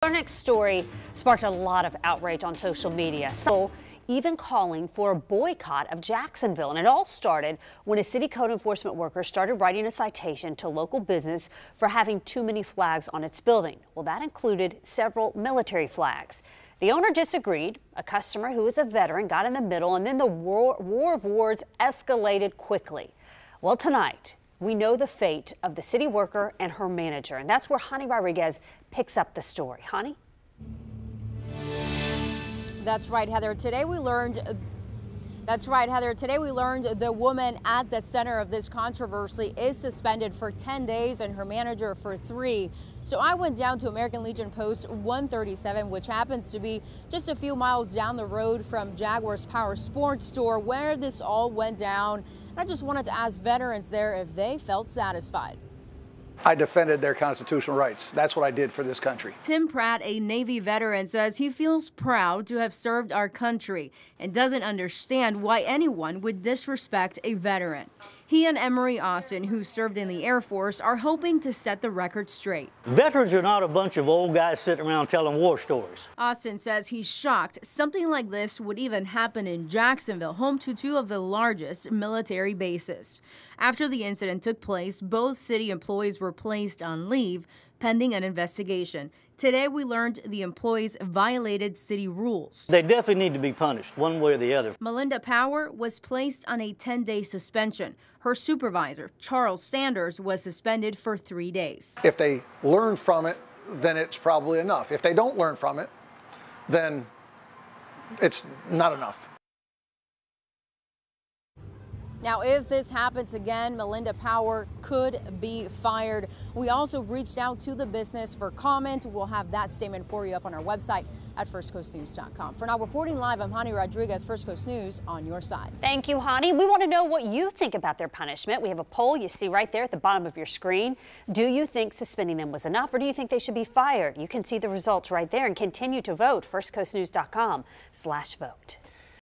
Our next story sparked a lot of outrage on social media. Some even calling for a boycott of Jacksonville. And it all started when a city code enforcement worker started writing a citation to local business for having too many flags on its building. Well, that included several military flags. The owner disagreed. A customer who is a veteran got in the middle, and then the war of words escalated quickly. Well, tonight, we know the fate of the city worker and her manager, and that's where Janny Rodriguez picks up the story. Janny? That's right, Heather. Today we learned the woman at the center of this controversy is suspended for 10 days and her manager for 3. So I went down to American Legion Post 137, which happens to be just a few miles down the road from Jaguar's Power Sports Store, where this all went down. I just wanted to ask veterans there if they felt satisfied. I defended their constitutional rights. That's what I did for this country. Tim Pratt, a Navy veteran, says he feels proud to have served our country and doesn't understand why anyone would disrespect a veteran. He and Emery Austin, who served in the Air Force, are hoping to set the record straight. Veterans are not a bunch of old guys sitting around telling war stories. Austin says he's shocked something like this would even happen in Jacksonville, home to 2 of the largest military bases. After the incident took place, both city employees were placed on leave pending an investigation. Today, we learned the employees violated city rules. They definitely need to be punished, one way or the other. Melinda Power was placed on a 10-day suspension. Her supervisor, Charles Sanders, was suspended for 3 days. If they learn from it, then it's probably enough. If they don't learn from it, then it's not enough. Now, if this happens again, Melinda Power could be fired. We also reached out to the business for comment. We'll have that statement for you up on our website at firstcoastnews.com. For now, reporting live, I'm Janny Rodriguez, First Coast News, on your side. Thank you, Janny. We want to know what you think about their punishment. We have a poll you see right there at the bottom of your screen. Do you think suspending them was enough, or do you think they should be fired? You can see the results right there and continue to vote. firstcoastnews.com/vote.